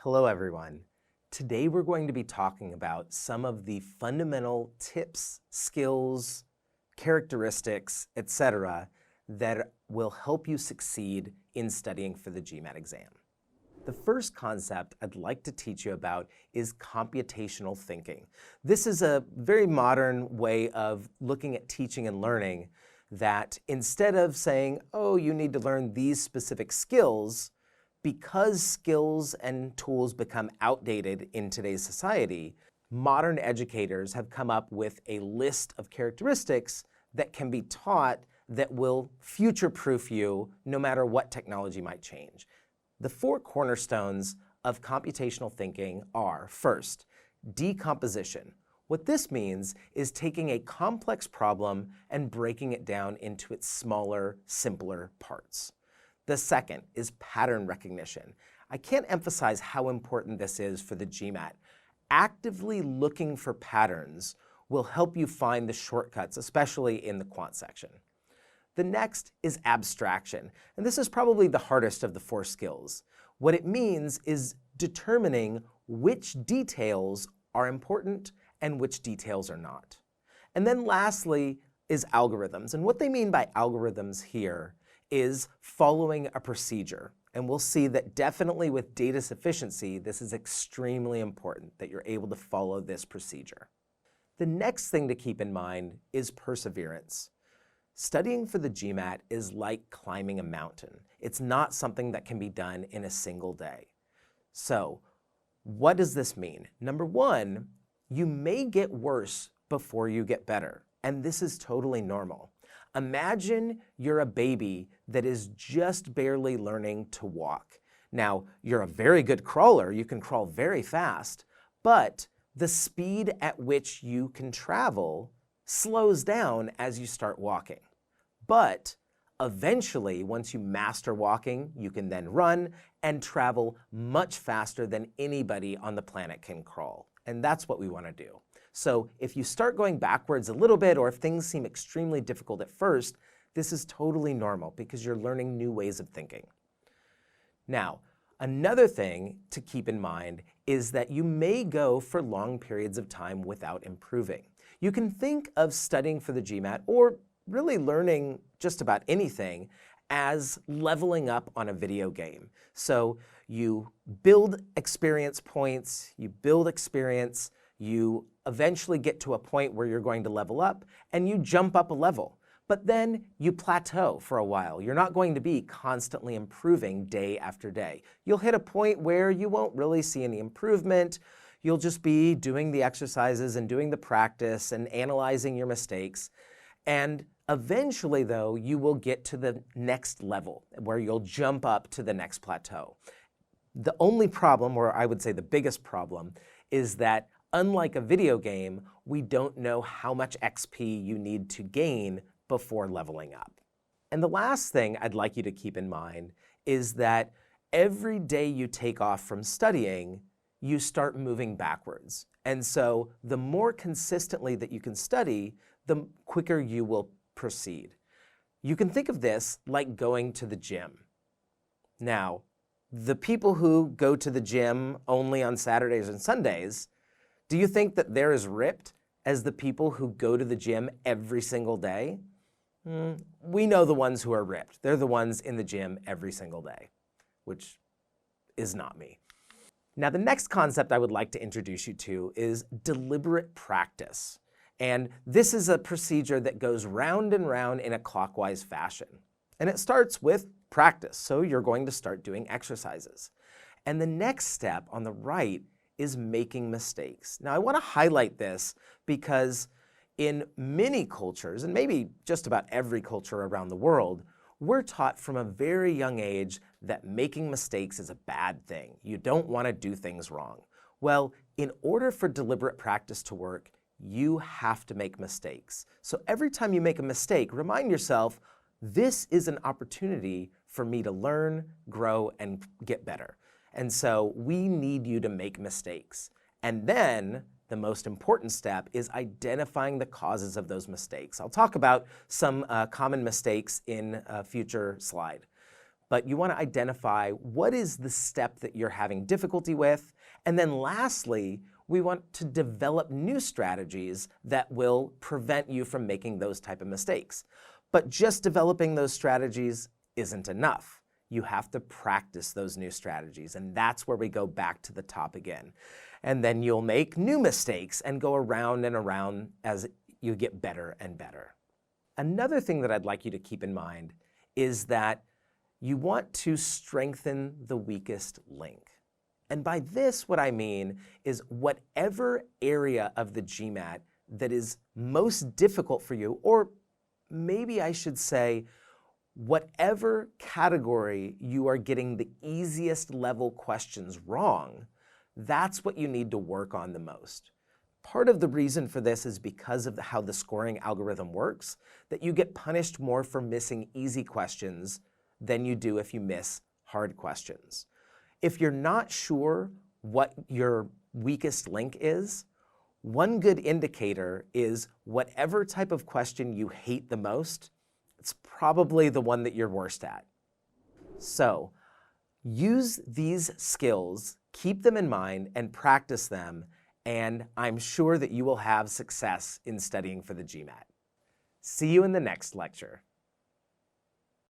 Hello everyone. Today we're going to be talking about some of the fundamental tips, skills, characteristics, etc. that will help you succeed in studying for the GMAT exam. The first concept I'd like to teach you about is computational thinking. This is a very modern way of looking at teaching and learning that instead of saying, oh, you need to learn these specific skills, because skills and tools become outdated in today's society, modern educators have come up with a list of characteristics that can be taught that will future-proof you no matter what technology might change. The four cornerstones of computational thinking are, first, decomposition. What this means is taking a complex problem and breaking it down into its smaller, simpler parts. The second is pattern recognition. I can't emphasize how important this is for the GMAT. Actively looking for patterns will help you find the shortcuts, especially in the quant section. The next is abstraction, and this is probably the hardest of the four skills. What it means is determining which details are important and which details are not. And then lastly is algorithms, and what they mean by algorithms here is following a procedure. And we'll see that definitely with data sufficiency, this is extremely important that you're able to follow this procedure. The next thing to keep in mind is perseverance. Studying for the GMAT is like climbing a mountain. It's not something that can be done in a single day. So, what does this mean? Number one, you may get worse before you get better, and this is totally normal. Imagine you're a baby that is just barely learning to walk. Now, you're a very good crawler, you can crawl very fast, but the speed at which you can travel slows down as you start walking. But eventually, once you master walking, you can then run and travel much faster than anybody on the planet can crawl. And that's what we want to do. So if you start going backwards a little bit, or if things seem extremely difficult at first, this is totally normal because you're learning new ways of thinking. Now, another thing to keep in mind is that you may go for long periods of time without improving. You can think of studying for the GMAT, or really learning just about anything, as leveling up on a video game. So you build experience points, you build experience, you eventually get to a point where you're going to level up, and you jump up a level. But then you plateau for a while. You're not going to be constantly improving day after day. You'll hit a point where you won't really see any improvement. You'll just be doing the exercises and doing the practice and analyzing your mistakes. And eventually, though, you will get to the next level where you'll jump up to the next plateau. The only problem, or I would say the biggest problem, is that unlike a video game, we don't know how much XP you need to gain before leveling up. And the last thing I'd like you to keep in mind is that every day you take off from studying, you start moving backwards. And so the more consistently that you can study, the quicker you will proceed. You can think of this like going to the gym. Now, the people who go to the gym only on Saturdays and Sundays, do you think that they're as ripped as the people who go to the gym every single day? We know the ones who are ripped. They're the ones in the gym every single day, which is not me. Now, the next concept I would like to introduce you to is deliberate practice. And this is a procedure that goes round and round in a clockwise fashion. And it starts with practice, so you're going to start doing exercises. And the next step on the right is making mistakes. Now, I want to highlight this because in many cultures, and maybe just about every culture around the world, we're taught from a very young age that making mistakes is a bad thing. You don't want to do things wrong. Well, in order for deliberate practice to work, you have to make mistakes. So every time you make a mistake, remind yourself, this is an opportunity for me to learn, grow, and get better. And so we need you to make mistakes. And then the most important step is identifying the causes of those mistakes. I'll talk about some common mistakes in a future slide. but you want to identify what is the step that you're having difficulty with. And then lastly, we want to develop new strategies that will prevent you from making those type of mistakes. But just developing those strategies isn't enough. You have to practice those new strategies, and that's where we go back to the top again. And then you'll make new mistakes and go around and around as you get better and better. Another thing that I'd like you to keep in mind is that you want to strengthen the weakest link. And by this, what I mean is whatever area of the GMAT that is most difficult for you, or maybe I should say, whatever category you are getting the easiest level questions wrong, that's what you need to work on the most. Part of the reason for this is because of how the scoring algorithm works, that you get punished more for missing easy questions than you do if you miss hard questions. If you're not sure what your weakest link is, one good indicator is whatever type of question you hate the most, it's probably the one that you're worst at. So use these skills, keep them in mind, and practice them, and I'm sure that you will have success in studying for the GMAT. See you in the next lecture.